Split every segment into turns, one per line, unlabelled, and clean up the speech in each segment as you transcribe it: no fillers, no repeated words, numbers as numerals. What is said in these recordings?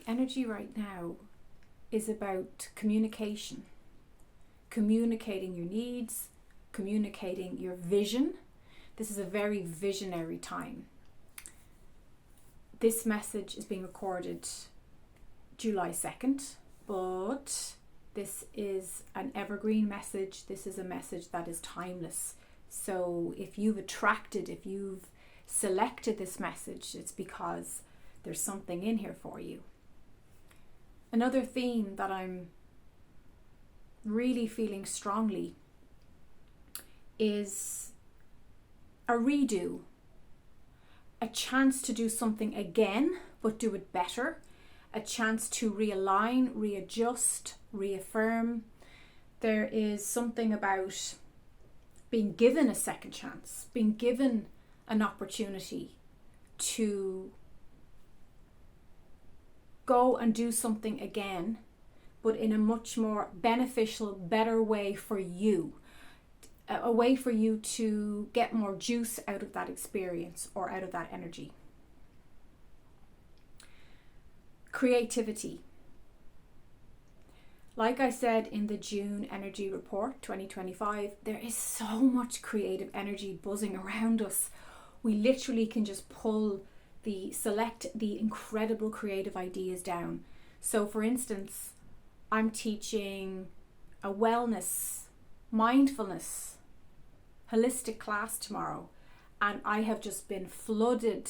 energy right now is about communication. Communicating your needs, communicating your vision. This is a very visionary time. This message is being recorded July 2nd, but this is an evergreen message. This is a message that is timeless. So if you've selected this message, it's because there's something in here for you. Another theme that I'm really feeling strongly is a redo, a chance to do something again, but do it better, a chance to realign, readjust, reaffirm. There is something about being given a second chance, being given an opportunity to go and do something again, but in a much more beneficial, better way for you. A way for you to get more juice out of that experience or out of that energy. Creativity. Like I said in the June Energy Report 2025, there is so much creative energy buzzing around us. We literally can just select the incredible creative ideas down. So for instance, I'm teaching a wellness, mindfulness, holistic class tomorrow, and I have just been flooded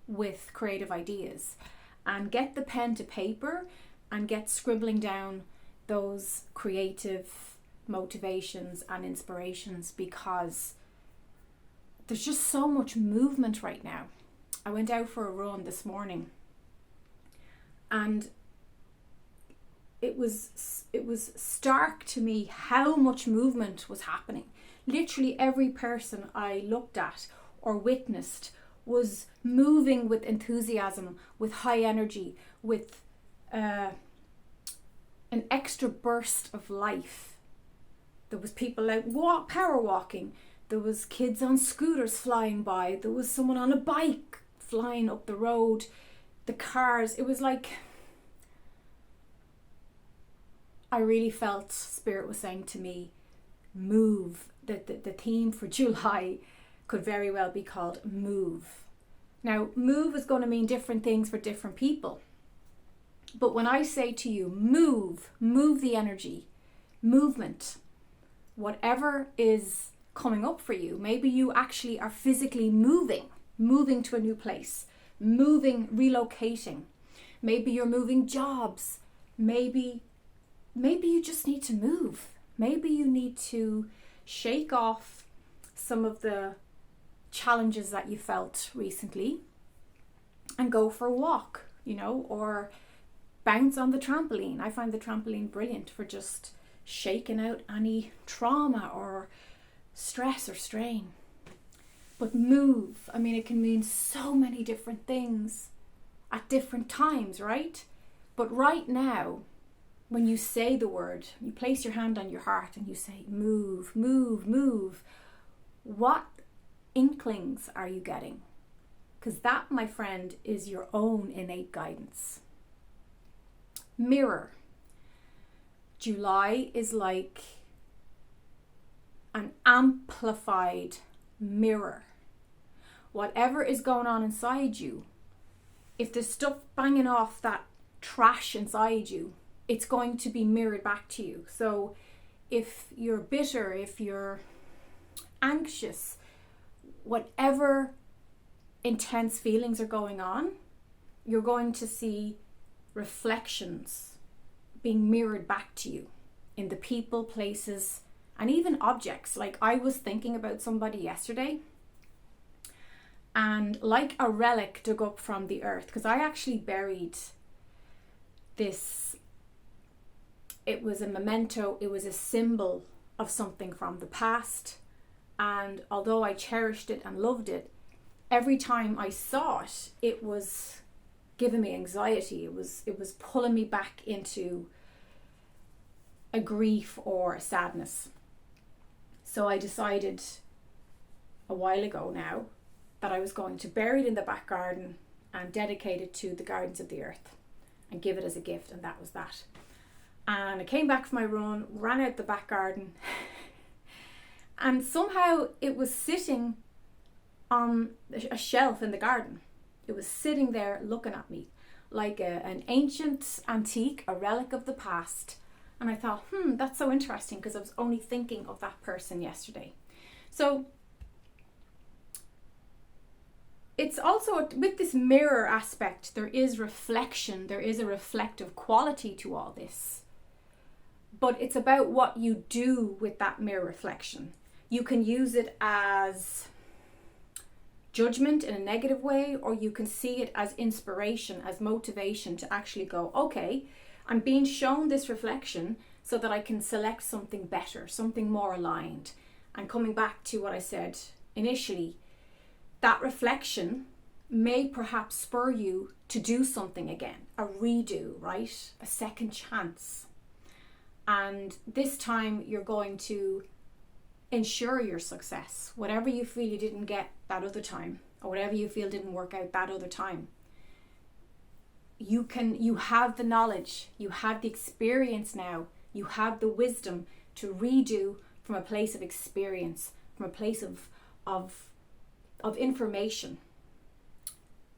with creative ideas. And get the pen to paper and get scribbling down those creative motivations and inspirations, because there's just so much movement right now. I went out for a run this morning and it was stark to me how much movement was happening. Literally every person I looked at or witnessed was moving with enthusiasm, with high energy, with an extra burst of life. There was people out power walking. There was kids on scooters flying by. There was someone on a bike flying up the road. The cars. It was like, I really felt Spirit was saying to me, move. The theme for July could very well be called move. Now, move is going to mean different things for different people. But when I say to you, move the energy, movement, whatever is coming up for you, maybe you actually are physically moving to a new place, relocating. Maybe you're moving jobs. Maybe you just need to move. Maybe you need to shake off some of the challenges that you felt recently and go for a walk, or bounce on the trampoline. I find the trampoline brilliant for just shaking out any trauma or stress or strain. But move, it can mean so many different things at different times, right? But right now, when you say the word, you place your hand on your heart and you say, move, move, move. What inklings are you getting? Because that, my friend, is your own innate guidance. Mirror. July is like an amplified mirror. Whatever is going on inside you, if there's stuff banging off that trash inside you, it's going to be mirrored back to you. So if you're bitter, if you're anxious, whatever intense feelings are going on, you're going to see reflections being mirrored back to you in the people, places, and even objects. Like, I was thinking about somebody yesterday, and like a relic dug up from the earth, because I actually buried this. It was a memento, it was a symbol of something from the past, and although I cherished it and loved it, every time I saw it, it was giving me anxiety. It was pulling me back into a grief or a sadness. So I decided a while ago now that I was going to bury it in the back garden and dedicate it to the gardens of the earth. and give it as a gift. And that was that. And I came back from my run, ran out the back garden, and somehow it was sitting on a shelf in the garden. It was sitting there looking at me like an ancient antique, a relic of the past. And I thought, that's so interesting, because I was only thinking of that person yesterday. So it's also, with this mirror aspect, there is reflection, there is a reflective quality to all this. But it's about what you do with that mirror reflection. You can use it as judgment in a negative way, or you can see it as inspiration, as motivation to actually go, okay, I'm being shown this reflection so that I can select something better, something more aligned. And coming back to what I said initially, that reflection may perhaps spur you to do something again, a redo, right? A second chance. And this time you're going to ensure your success. Whatever you feel you didn't get that other time, or whatever you feel didn't work out that other time, you have the knowledge, you have the experience now, you have the wisdom to redo from a place of experience, from a place of information.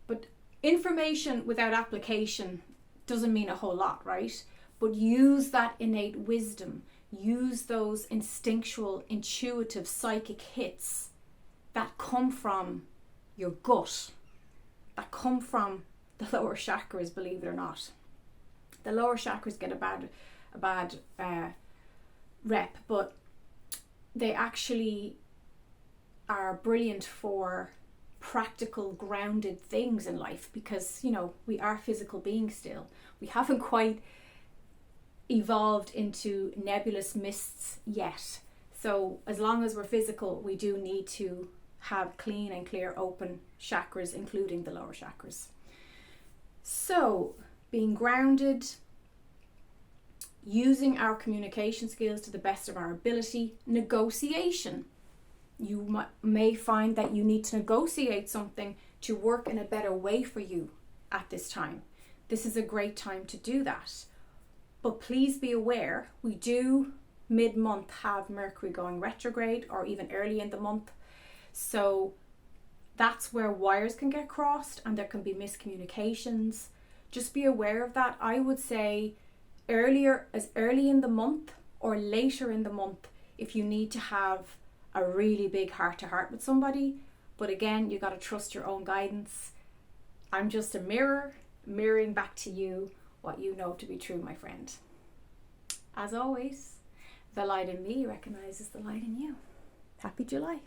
But information without application doesn't mean a whole lot, right? But use that innate wisdom, use those instinctual, intuitive, psychic hits that come from your gut, that come from the lower chakras, believe it or not. The lower chakras get a bad rep, but they actually are brilliant for practical, grounded things in life, because, we are physical beings still. We haven't quite evolved into nebulous mists yet. So as long as we're physical, we do need to have clean and clear open chakras, including the lower chakras. So being grounded, using our communication skills to the best of our ability, negotiation. You may find that you need to negotiate something to work in a better way for you at this time. This is a great time to do that. But please be aware, we do mid-month have Mercury going retrograde, or even early in the month. So that's where wires can get crossed and there can be miscommunications. Just be aware of that. I would say early in the month or later in the month if you need to have a really big heart-to-heart with somebody. But again, you got to trust your own guidance. I'm just a mirror, mirroring back to you what you know to be true, my friend. As always, the light in me recognizes the light in you. Happy July.